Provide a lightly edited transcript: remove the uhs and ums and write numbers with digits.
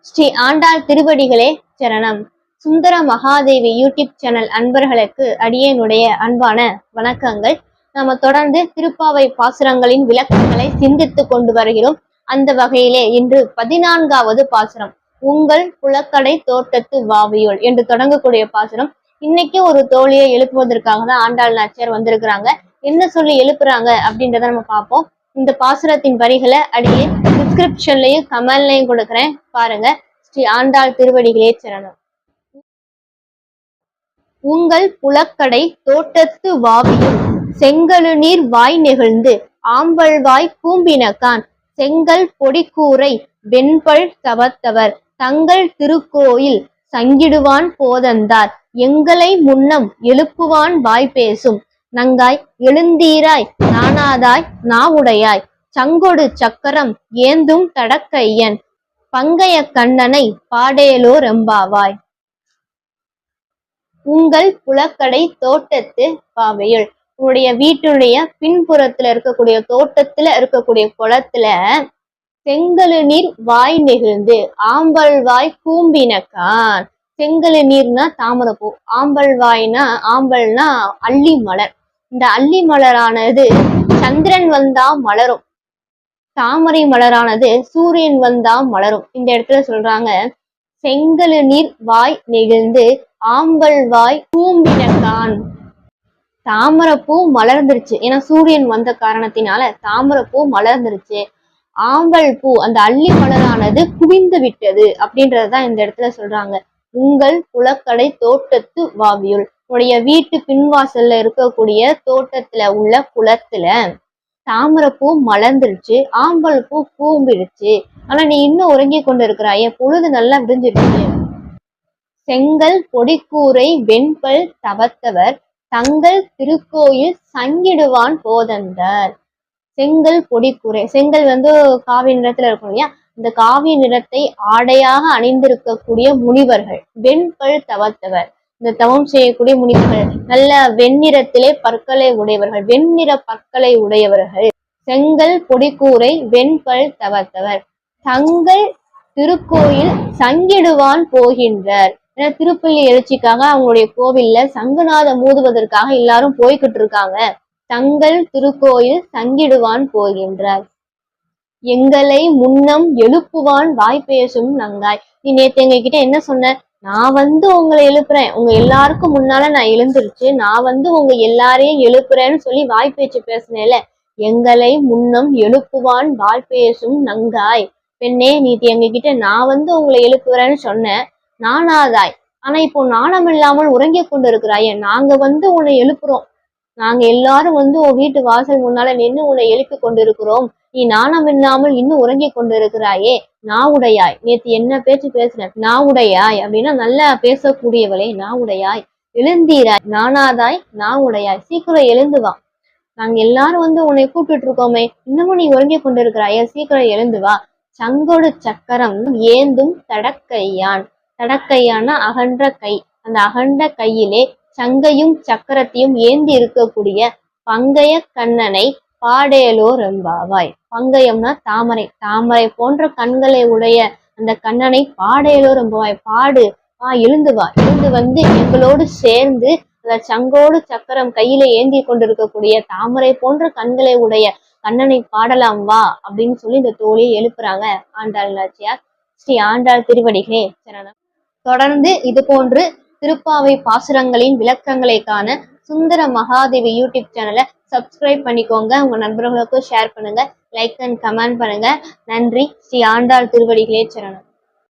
ஸ்ரீ ஆண்டாள் திருவடிகளே சரணம். சுந்தர Mahadevi YouTube channel அன்பர்களுக்கு அடியேனுடைய அன்பான வணக்கங்கள். நாம தொடர்ந்து திருப்பாவை பாசுரங்களின் விளக்கங்களை சிந்தித்து கொண்டு வருகிறோம். அந்த வகையிலே இன்று 14வது பாசுரம், உங்கள் புலக்கடை தோட்டத்து வாவியோள் என்று தொடங்கக்கூடிய பாசுரம். இன்னைக்கு ஒரு தோழியை எழுப்புவதற்காக தான் ஆண்டாள் நாச்சியார் வந்திருக்கிறாங்க. என்ன சொல்லி எழுப்புறாங்க அப்படின்றத நம்ம பார்ப்போம். இந்த பாசுரத்தின் வரிகளை அடியே டிஸ்கிரிப்ஷன்லயும் கமெண்ட்லயும் கொடுக்குறேன், பாருங்க. ஸ்ரீ ஆண்டாள் திருவடிகளே சரணம். உங்கள் புலக்கடை தோட்டத்து வாவியும் செங்கழு நீர் வாய் நெகிழ்ந்து ஆம்பல்வாய் கூம்பினகான் செங்கல் பொடிக்கூரை வெண்பல் தவத்தவர் தங்கள் திருக்கோயில் சங்கிடுவான் போதந்தார் எங்களை முன்னம் எழுப்புவான் வாய் பேசும் நங்காய் எழுந்தீராய் நானாதாய் நாவுடையாய் சங்கொடு சக்கரம் ஏந்தும் தடக்கையன் பங்கைய கண்ணனை பாடேலோ ரெம்பாவாய். உங்கள் புலக்கடை தோட்டத்து பாவையுள், உன்னுடைய வீட்டுடைய பின்புறத்துல இருக்கக்கூடிய தோட்டத்துல இருக்கக்கூடிய குளத்துல செங்கழு நீர் வாய் நெகிழ்ந்து ஆம்பல்வாய் கூம்பினக்கான். செங்கழு நீர்னா தாமரைப்பூ, ஆம்பல்னா அள்ளி மலர். இந்த அள்ளி மலரானது சந்திரன் வந்தா மலரும், தாமரை மலரானது சூரியன் வந்தா மலரும். இந்த இடத்துல சொல்றாங்க, செங்கழு நீர் வாய் நெகிழ்ந்து ஆம்பல்வாய் கூம்பினகான். தாமரைப்பூ மலர்ந்துருச்சு, ஏன்னா சூரியன் வந்த காரணத்தினால தாமரைப்பூ மலர்ந்துருச்சு. ஆம்பல் பூ, அந்த அள்ளி மலரானது குவிந்து விட்டது அப்படின்றதுதான் இந்த இடத்துல சொல்றாங்க. உங்கள் புலக்கடை தோட்டத்து வாவியுள், உடைய வீட்டு பின்வாசல்ல இருக்கக்கூடிய தோட்டத்துல உள்ள குளத்துல தாமரைப்பூ மலர்ந்துருச்சு, ஆம்பல் பூ கூம்பிடுச்சு, ஆனா நீ இன்னும் உறங்கி கொண்டு இருக்கிறாயே, பொழுது நல்லா விடிஞ்சிருச்சு. செங்கல் பொடிக்கூரை வெண்பல் தவத்தவர் தங்கள் திருக்கோயில் சங்கிடுவான் போதந்தார். செங்கல் பொடிக்கூரை, செங்கல் காவி நிறத்துல இருக்கும் இல்லையா, இந்த காவி நிறத்தை ஆடையாக அணிந்திருக்கக்கூடிய முனிவர்கள். வெண்பல் தவத்தவர், இந்த தவம் செய்யக்கூடிய முனிவர்கள், நல்ல வெண்ணிறத்திலே பற்களை உடையவர்கள், வெண்ணிற பற்களை உடையவர்கள். செங்கல் பொடிக்கூரை வெண்பல் தவத்தவர் தங்கள் திருக்கோயில் சங்கிடுவான் போகின்றார். ஏன்னா திருப்பள்ளி எழுச்சிக்காக அவங்களுடைய கோவில்ல சங்குநாதம் மூதுவதற்காக எல்லாரும் போய்கிட்டு இருக்காங்க. தங்கள் திருக்கோயில் சங்கிடுவான் போகின்றார். எங்களை முன்னம் எழுப்புவான் வாய் பேசும் நங்காய். நீ நேத்து எங்க கிட்ட என்ன சொன்ன? நான் உங்களை எழுப்புறேன், உங்க எல்லாருக்கும் முன்னால நான் எழுந்துருச்சு, நான் உங்க எல்லாரையும் எழுப்புறேன்னு சொல்லி வாய் பேச்சு பேசினேல. எங்களை முன்னம் எழுப்புவான் வாய் பேசும் நங்காய். பெண்ணே, நீ எங்க கிட்ட நான் உங்களை எழுப்புறேன்னு சொன்னேன், நானாதாய். ஆனா இப்போ நாணம் இல்லாமல் உறங்கி கொண்டு இருக்கிறாயே, நாங்க உன்னை எழுப்புறோம், நாங்க எல்லாரும் உன் வீட்டு வாசல் முன்னால நின்று உன்னை எழுப்பி கொண்டிருக்கிறோம். நீ நாணம் இல்லாமல் இன்னும் உறங்கி கொண்டு இருக்கிறாயே, நாவுடையாய். நேத்து என்ன பேச்சு பேசுன? நாவுடையாய் அப்படின்னா நல்லா பேசக்கூடியவளே, நாவுடையாய். எழுந்தீராய் நானாதாய் நாவுடையாய், சீக்கிரம் எழுந்து வா, நாங்க எல்லாரும் உன்னை கூப்பிட்டு இருக்கோமே, இன்னமும் நீ உறங்கி கொண்டு இருக்கிறாயே, சீக்கிரம் எழுந்து வா. சங்கொடு சக்கரம் ஏந்தும் தடக்கையான். தடக்கையானா அகன்ற கை, அந்த அகன்ற கையிலே சங்கையும் சக்கரத்தையும் ஏந்தி இருக்கக்கூடிய பங்கைய கண்ணனை பாடேலோ ரெம்பாவாய். பங்கயம்னா தாமரை, தாமரை போன்ற கண்களை உடைய அந்த கண்ணனை பாடேலோ ரெம்பாவாய். பாடு, எழுந்து வா, எழுந்து எங்களோடு சேர்ந்து அந்த சங்கோடு சக்கரம் கையில ஏந்தி கொண்டிருக்கக்கூடிய தாமரை போன்ற கண்களை உடைய கண்ணனை பாடலாம் வா அப்படின்னு சொல்லி இந்த தோழியை எழுப்புறாங்க ஆண்டாள் நாச்சியார். ஸ்ரீ ஆண்டாள் திருவடிகளே சரணம். தொடர்ந்து இது போன்று திருப்பாவை பாசுரங்களின் விளக்கங்களை காண சுந்தர மகாதேவி யூடியூப் சேனலை சப்ஸ்கிரைப் பண்ணிக்கோங்க. உங்க நண்பர்களுக்கும் ஷேர் பண்ணுங்க, லைக் அண்ட் கமெண்ட் பண்ணுங்க. நன்றி. ஸ்ரீ ஆண்டாள் திருவடிகளே சரணம்.